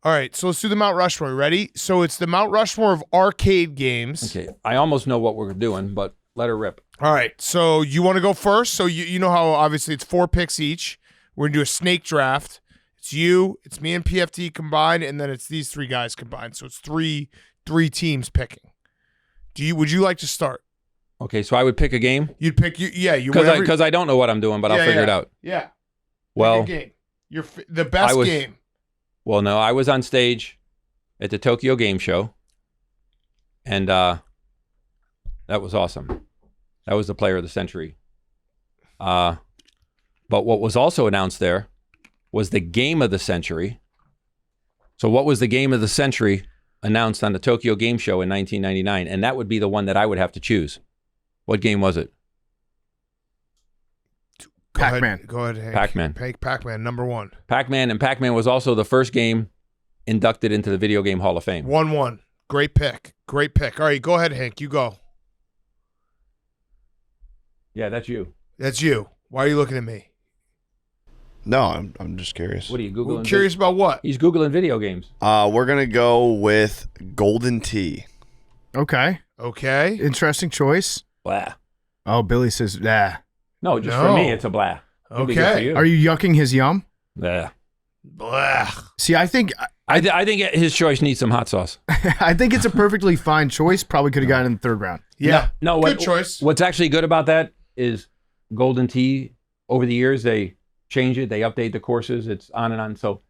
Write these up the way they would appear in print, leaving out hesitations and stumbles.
All right, so let's do the Mount Rushmore. You ready? So it's the Mount Rushmore of arcade games. Okay, I almost know what we're doing, but let her rip. All right, so you want to go first? So you know how obviously it's 4 picks each. We're going to do a snake draft. It's you, it's me and PFT combined, and then it's these 3 guys combined. So it's three teams picking. Would you like to start? Okay, so I would pick a game? You'd pick, you because I don't know what I'm doing, but I'll figure it out. Yeah. Well, pick a game. The best game. Well, no, I was on stage at the Tokyo Game Show, and that was awesome. That was the player of the century. But what was also announced there was the game of the century. So what was the game of the century announced on the Tokyo Game Show in 1999? And that would be the one that I would have to choose. What game was it? Pac-Man. Go ahead, Hank. Pac-Man. Pac-Man, number 1. Pac-Man, and Pac-Man was also the first game inducted into the Video Game Hall of Fame. 1-1. Great pick. Great pick. All right, go ahead, Hank. You go. Yeah, that's you. That's you. Why are you looking at me? No, I'm just curious. What are you Googling? Curious about what? He's Googling video games. We're going to go with Golden Tee. Okay. Interesting choice. Blah. Oh, Billy says, nah. No, just for me, it's a blah. Okay. Are you yucking his yum? Blah. Blah. See, I think I think his choice needs some hot sauce. I think it's a perfectly fine choice. Probably could have gotten in the 3rd round. Yeah. No, good choice. What's actually good about that is Golden Tee, over the years, they change it. They update the courses. It's on and on. So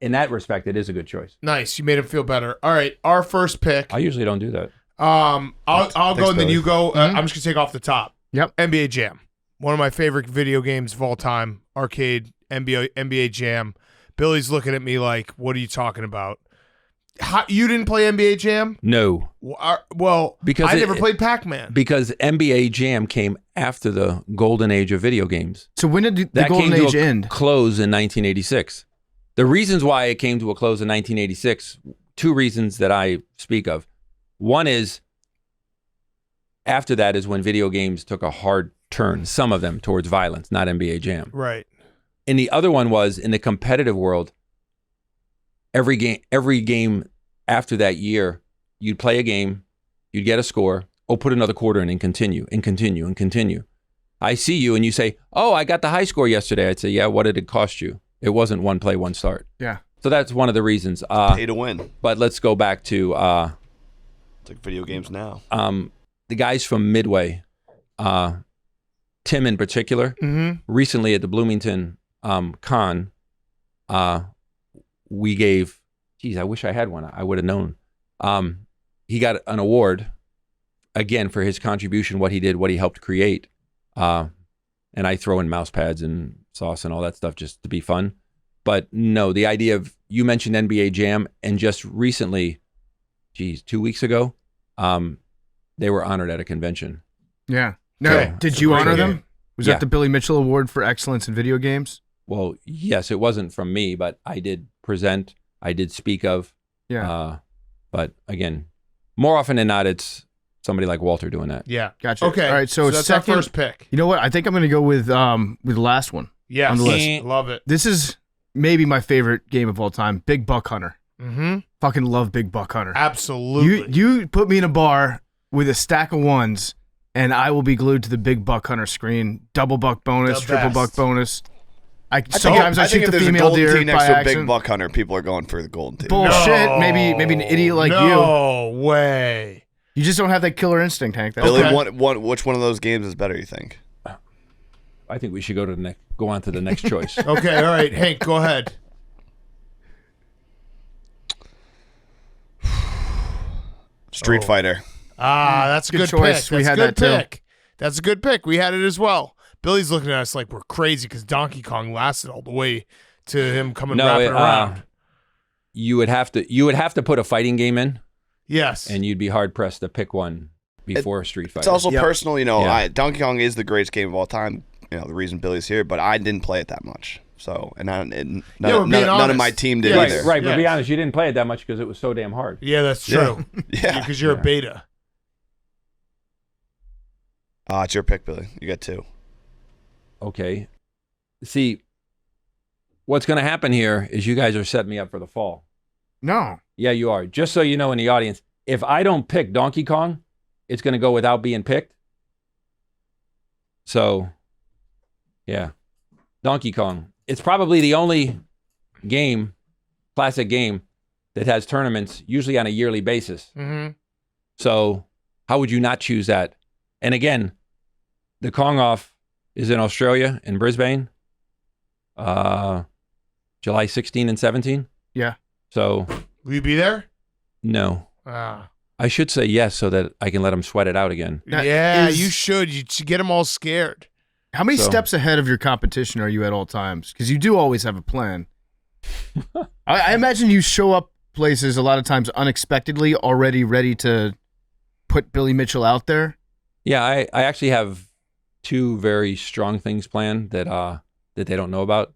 in that respect, it is a good choice. Nice. You made him feel better. All right. Our first pick. I usually don't do that. I'll go and then Billy. you go. I'm just going to take off the top. Yep. NBA Jam. One of my favorite video games of all time. Arcade, NBA Jam. Billy's looking at me like, what are you talking about? You didn't play NBA Jam? No. Well, because I never played Pac-Man. Because NBA Jam came after the golden age of video games. So when did the That golden came age to a end? close in 1986. The reasons why it came to a close in 1986, 2 reasons that I speak of. One is, after that is when video games took a hard turn, some of them towards violence, not NBA Jam. Right. And the other one was, in the competitive world, every game after that year, you'd play a game, you'd get a score, put another quarter in and continue. I see you and you say, oh, I got the high score yesterday. I'd say, yeah, what did it cost you? It wasn't 1 play, 1 start. Yeah. So that's one of the reasons. Pay to win. But let's go back to It's like video games now. the guys from Midway, Tim in particular, recently at the Bloomington Con, we gave, geez, I wish I had one. I would have known. He got an award, again, for his contribution, what he did, what he helped create. And I throw in mouse pads and sauce and all that stuff just to be fun. But no, the idea of, you mentioned NBA Jam, and just recently, 2 weeks ago, they were honored at a convention. Yeah. No, did you honor them? Was Yeah. that the Billy Mitchell Award for Excellence in Video Games? Well, yes, it wasn't from me, but I did present, I did speak of. Yeah. But again, more often than not, it's somebody like Walter doing that. Yeah. Gotcha. Okay. All right. So that's second, our first pick. You know what? I think I'm going to go with the last one. Yes. On the list. Love it. This is maybe my favorite game of all time, Big Buck Hunter. Mm-hmm. Fucking love Big Buck Hunter. Absolutely. You put me in a bar with a stack of ones, and I will be glued to the Big Buck Hunter screen. Double buck bonus, The triple best. buck bonus. Sometimes I shoot think if the there's a female golden deer tee next by to a accident. big buck hunter, people are going for the golden tee. Bullshit. No. Maybe an idiot like you. No way. You just don't have that killer instinct, Hank. That's Billy, okay. which one of those games is better, you think? I think we should go on to the next choice. Okay. All right. Hank, go ahead. Street Fighter. That's a Good good choice. pick. We That's had a good that, too. pick. That's a good pick. We had it as well. Billy's looking at us like we're crazy because Donkey Kong lasted all the way to him coming wrapping around. You would have to put a fighting game in, Yes. and you'd be hard pressed to pick one before Street Fighter. It's also personal, Yeah. Donkey Kong is the greatest game of all time. The reason Billy's here, but I didn't play it that much. So, and none of my team did Yes. either. Right, but Yes. be honest, you didn't play it that much because it was so damn hard. Yeah, that's true. Yeah. Because you're a beta. It's your pick, Billy. You got two. Okay. See, what's going to happen here is you guys are setting me up for the fall. No. Yeah, you are. Just so you know in the audience, if I don't pick Donkey Kong, it's going to go without being picked. So, yeah. Donkey Kong. It's probably the only classic game, that has tournaments usually on a yearly basis. Mm-hmm. So how would you not choose that? And again, the Kong Off is in Australia, in Brisbane, July 16 and 17. Yeah. So will you be there? No. Ah. I should say yes so that I can let them sweat it out again. Yeah, you should. You should get them all scared. How many steps ahead of your competition are you at all times? Because you do always have a plan. I imagine you show up places a lot of times unexpectedly, already ready to put Billy Mitchell out there. Yeah, I actually have 2 very strong things planned that they don't know about.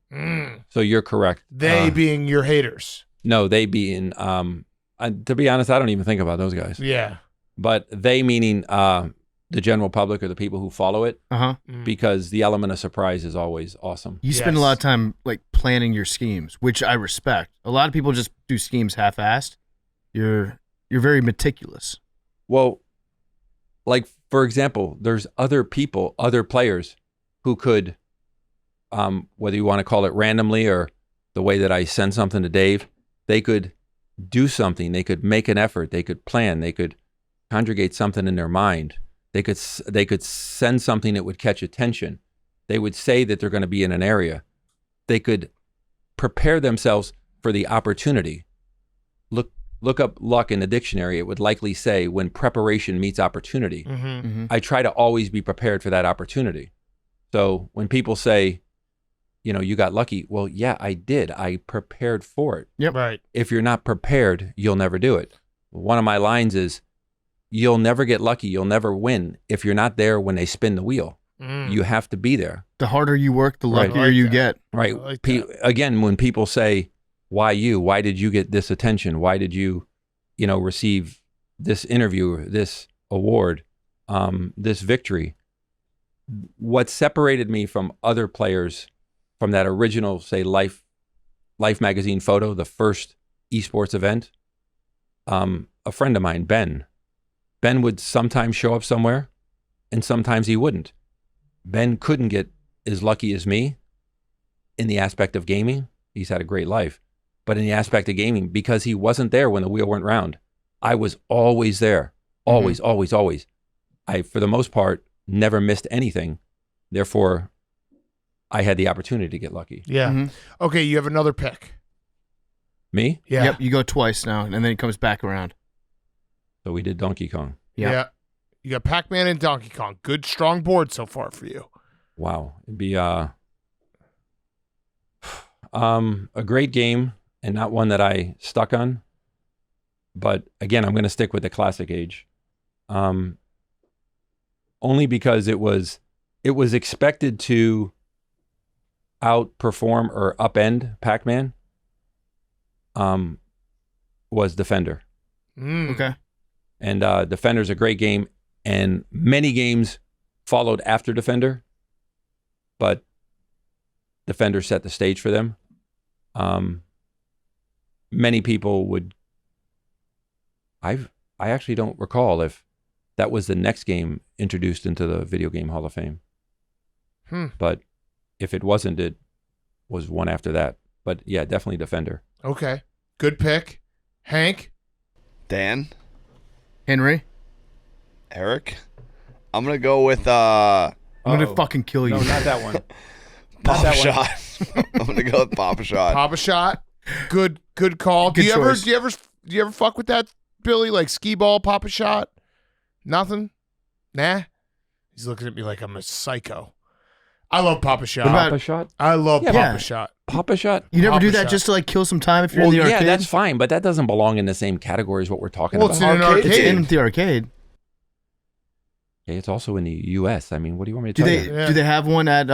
So you're correct. They being your haters. No, they being, to be honest, I don't even think about those guys. Yeah. But they meaning the general public or the people who follow it, because the element of surprise is always awesome. You spend a lot of time like planning your schemes, which I respect. A lot of people just do schemes half-assed. You're very meticulous. Well, like for example, there's other people, other players who could, whether you want to call it randomly or the way that I send something to Dave, they could do something. They could make an effort. They could plan. They could conjugate something in their mind. They could send something that would catch attention. They would say that they're going to be in an area. They could prepare themselves for the opportunity. Look up luck in the dictionary. It would likely say when preparation meets opportunity. I try to always be prepared for that opportunity. So when people say, you got lucky. Well, yeah, I did. I prepared for it. Yep. Right. If you're not prepared, you'll never do it. One of my lines is, you'll never get lucky. You'll never win if you're not there when they spin the wheel. You have to be there. The harder you work, the luckier you get. Right. Like again, when people say, why you? Why did you get this attention? Why did you, receive this interview, this award, this victory? What separated me from other players from that original, say, Life magazine photo, the first esports event, a friend of mine, Ben would sometimes show up somewhere and sometimes he wouldn't. Ben couldn't get as lucky as me in the aspect of gaming. He's had a great life. But in the aspect of gaming, because he wasn't there when the wheel went round, I was always there. Always, always, always. I, for the most part, never missed anything. Therefore, I had the opportunity to get lucky. Yeah. Okay, you have another pick. Me? Yeah. Yep, you go twice now, and then it comes back around. So we did Donkey Kong. Yeah. You got Pac-Man and Donkey Kong. Good, strong board so far for you. Wow. It'd be a great game and not one that I stuck on. But again, I'm going to stick with the classic age. Only because it was expected to outperform or upend Pac-Man. Was Defender. Okay. And Defender's a great game, and many games followed after Defender, but Defender set the stage for them. Many people would. I actually don't recall if that was the next game introduced into the Video Game Hall of Fame. But if it wasn't, it was one after that. But yeah, definitely Defender. Okay. Good pick. Hank? Dan? Henry? Eric? I'm going to go with... I'm going to fucking kill you. No, not that one. Papa Shot. I'm going to go with Papa Shot. Papa Shot. Good call. Good choice. Do you ever fuck with that, Billy? Like skee ball, Papa Shot? Nothing? Nah. He's looking at me like I'm a psycho. I love Papa Shot. Papa Shot? I love Yeah, Papa Shot. Papa Shot? You never Papa do that Shot. just to like kill some time if you're Well, in the arcade? yeah, that's fine, but that doesn't belong in the same category as what we're talking Well, about. it's in an arcade. It's in the arcade. Okay, it's also in the U.S. I mean, what do you want me to Do tell they you? Yeah. do they have one at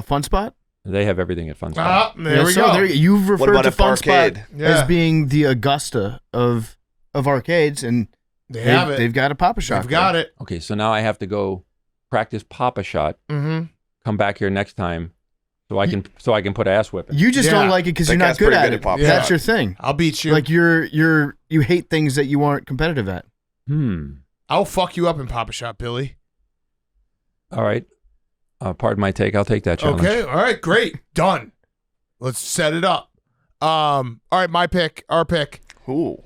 Fun Spot? They have everything at Fun Spot. There we go. You've What referred about to at Fun Spot Farcade? Yeah. as being the Augusta of arcades, and They have it. they've got a Papa Shot. They've got it. Okay, so now I have to go practice Papa Shot, Mm-hmm. come back here next time, so I can put ass whipping. You just don't like it because you're not good at it. That's your thing. I'll beat you. Like you hate things that you aren't competitive at. I'll fuck you up in Papa Shot, Billy. All right. Pardon my take. I'll take that challenge. Okay. All right. Great. Done. Let's set it up. All right. My pick. Our pick. Who?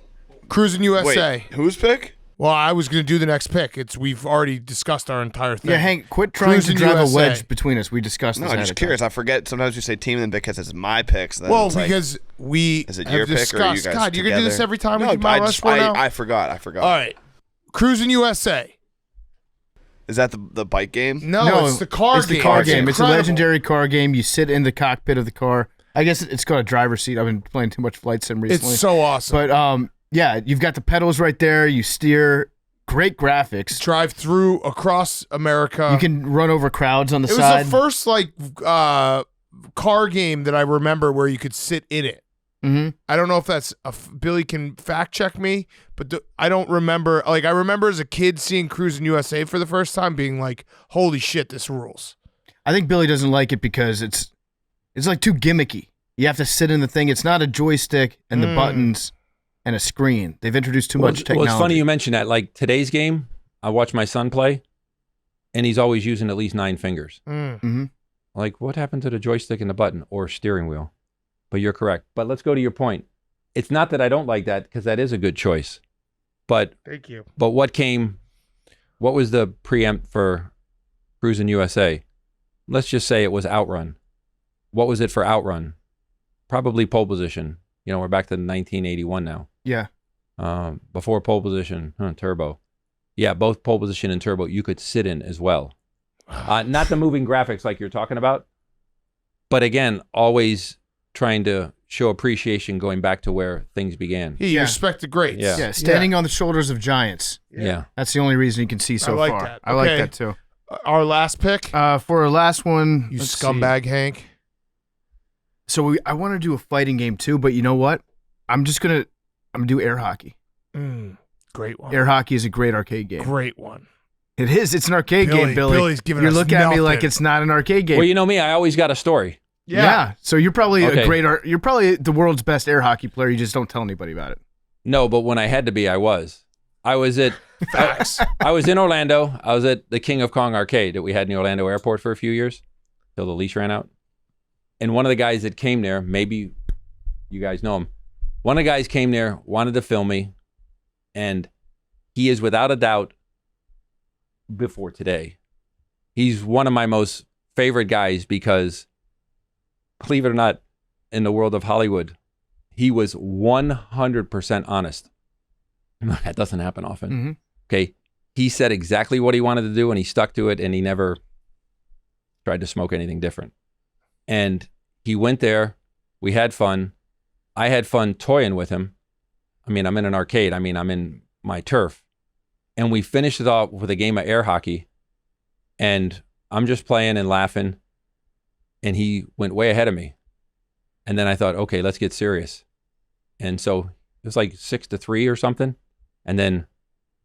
Cruising USA. Wait, whose pick? Well, I was going to do the next pick. We've already discussed our entire thing. Yeah, Hank, quit trying to drive a wedge between us. We discussed this. No, I'm just curious. I forget. Sometimes you say team, and because it's my picks. Then well, because we is it your pick or you guys God, you're going to do this every time we do my Rushmore now? I forgot. All right. Cruising USA. Is that the bike game? No, it's the car game. It's the car game. It's a legendary car game. You sit in the cockpit of the car. I guess it's called a driver's seat. I've been playing too much Flight Sim recently. It's so awesome. But yeah, you've got the pedals right there. You steer. Great graphics. Drive through across America. You can run over crowds on the side. It was the first car game that I remember where you could sit in it. Mm-hmm. I don't know if that's Billy can fact check me, but I don't remember. Like I remember as a kid seeing Cruising USA for the first time, being like, "Holy shit, this rules." I think Billy doesn't like it because it's like too gimmicky. You have to sit in the thing. It's not a joystick and the buttons and a screen. They've introduced too much technology. Well, it's funny you mention that. Like today's game, I watch my son play, and he's always using at least 9 fingers. Mm-hmm. Like, what happened to the joystick and the button or steering wheel? But you're correct. But let's go to your point. It's not that I don't like that, because that is a good choice. But thank you. But what was the preempt for Cruising USA? Let's just say it was Outrun. What was it for Outrun? Probably Pole Position. You know, we're back to 1981 now. Yeah. Before Pole Position, Turbo. Yeah, both Pole Position and Turbo you could sit in as well. Not the moving graphics like you're talking about, but again, always trying to show appreciation going back to where things began. Yeah, you respect the greats. Yeah. Standing on the shoulders of giants. Yeah. That's the only reason you can see so I like far. that. I like that too. Our last pick? For our last one, you scumbag, Hank. So I want to do a fighting game too, but you know what? I'm gonna do air hockey. Great one. Air hockey is a great arcade game. Great one. It is. It's an arcade game, Billy. Billy's giving you us look at me like it's not an arcade game. Well, you know me. I always got a story. Yeah. So you're probably you're probably the world's best air hockey player. You just don't tell anybody about it. No, but when I had to be, I was. I was at Facts. I was in Orlando. I was at the King of Kong arcade that we had in the Orlando airport for a few years till the leash ran out. And one of the guys that came there, maybe you guys know him. One of the guys came there, wanted to film me, and he is without a doubt, before today, he's one of my most favorite guys because, believe it or not, in the world of Hollywood, he was 100% honest. That doesn't happen often. Mm-hmm. Okay. He said exactly what he wanted to do and he stuck to it and he never tried to smoke anything different. And he went there. We had fun. I had fun toying with him. I mean, I'm in an arcade. I mean, I'm in my turf. And we finished it off with a game of air hockey. And I'm just playing and laughing. And he went way ahead of me. And then I thought, okay, let's get serious. And so it was like 6-3 or something. And then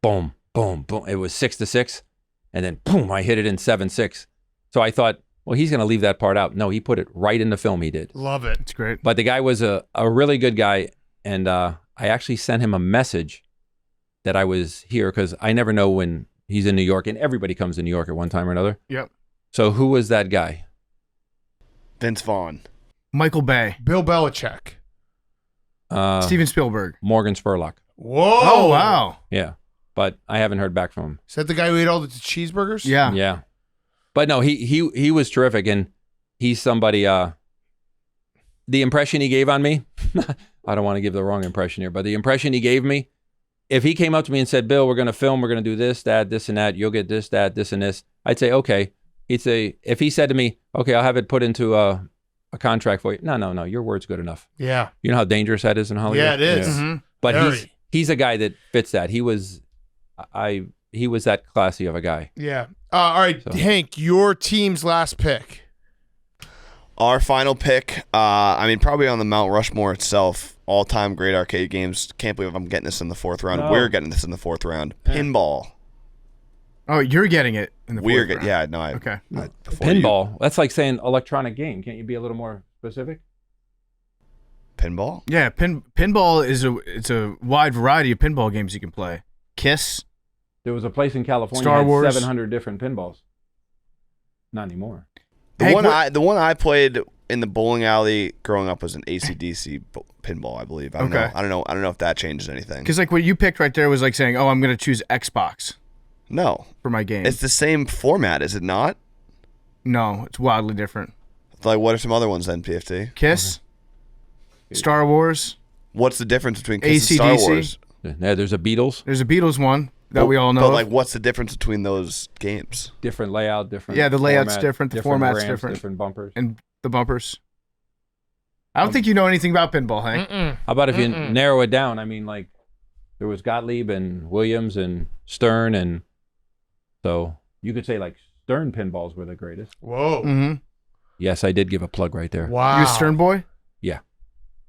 boom, boom, boom. It was 6-6. And then boom, I hit it in 7-6. So I thought, well, he's going to leave that part out. No, he put it right in the film he did. Love it. It's great. But the guy was a really good guy. And I actually sent him a message that I was here because I never know when he's in New York. And everybody comes to New York at one time or another. Yep. So who was that guy? Vince Vaughn. Michael Bay. Bill Belichick. Steven Spielberg. Morgan Spurlock. Whoa. Oh, wow. Yeah. But I haven't heard back from him. Is that the guy who ate all the cheeseburgers? Yeah. Yeah. But no, he was terrific. And he's somebody, the impression he gave on me, I don't want to give the wrong impression here, but the impression he gave me, if he came up to me and said, Bill, we're going to film, we're going to do this, that, this, and that, you'll get this, that, this, and this, I'd say, okay. He'd say, if he said to me, okay, I'll have it put into a contract for you. No, your word's good enough. Yeah. You know how dangerous that is in Hollywood? Yeah, it is. Yeah. Mm-hmm. But he's a guy that fits that. He was that classy of a guy. Yeah. All right, so. Hank, your team's last pick. Our final pick, probably on the Mount Rushmore itself, all-time great arcade games. Can't believe I'm getting this in the fourth round. No. We're getting this in the fourth round. Pinball. Oh, you're getting it in the fourth round. Yeah, no. Okay. Pinball. That's like saying electronic game. Can't you be a little more specific? Pinball? Yeah, pinball it's a wide variety of pinball games you can play. Kiss. There was a place in California Star that had Wars. 700 different pinballs. Not anymore. The one I played in the bowling alley growing up was an AC/DC pinball, I believe. I don't know if that changes anything. Because like what you picked right there was like saying, "Oh, I'm going to choose Xbox." No, for my game. It's the same format, is it not? No, it's wildly different. Like, what are some other ones then, PFT? Kiss, Star Wars. What's the difference between Kiss and Star Wars? Yeah, there's a Beatles. There's a Beatles one that we all know. But like, what's the difference between those games? Different layout, different. Yeah, the layout's format, different. The format's ramps, different. Different bumpers. And the bumpers. I don't think you know anything about pinball, Hank. How about if you narrow it down? I mean, like, there was Gottlieb and Williams and Stern, and so you could say like Stern pinballs were the greatest. Whoa. Mm-hmm. Yes, I did give a plug right there. Wow. You a Stern boy? Yeah.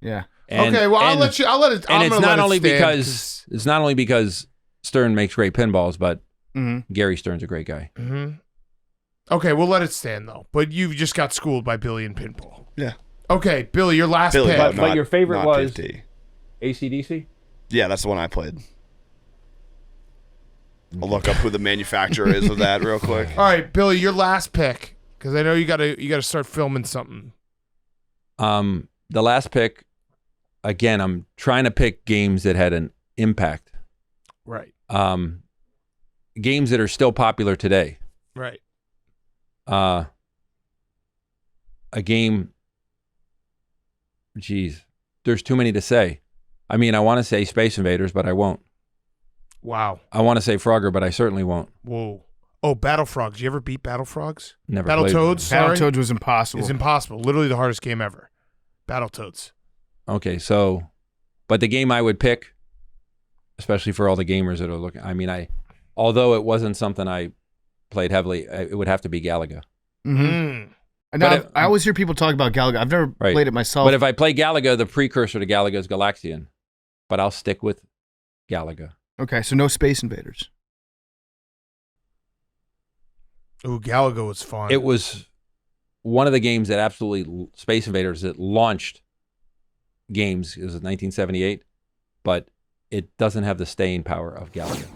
Yeah. Okay, well, I'll let it. And it's not only because Stern makes great pinballs, but Gary Stern's a great guy. Mm-hmm. Okay, we'll let it stand though. But you just got schooled by Billy in pinball. Yeah. Okay, Billy, your last pick. But your favorite was PFT. AC/DC? Yeah, that's the one I played. I'll look up who the manufacturer is of that real quick. All right, Billy, your last pick, because I know you gotta start filming something. The last pick, again, I'm trying to pick games that had an impact. Right. Games that are still popular today. Right. A game. Geez, there's too many to say. I mean, I want to say Space Invaders, but I won't. Wow. I want to say Frogger, but I certainly won't. Whoa. Oh, Battle Frogs. You ever beat Battle Frogs? Never. Battletoads. Sorry. Battletoads was impossible. It's impossible. Literally the hardest game ever. Battletoads. Okay, so, but the game I would pick, especially for all the gamers that are looking, I mean, although it wasn't something I played heavily, it would have to be Galaga. Mm-hmm. Now, I always hear people talk about Galaga. I've never played it myself. But if I play Galaga, the precursor to Galaga is Galaxian. But I'll stick with Galaga. Okay, so no Space Invaders. Ooh, Galaga was fun. It was one of the games that absolutely, Space Invaders, that launched games. It was 1978, but it doesn't have the staying power of Galaga.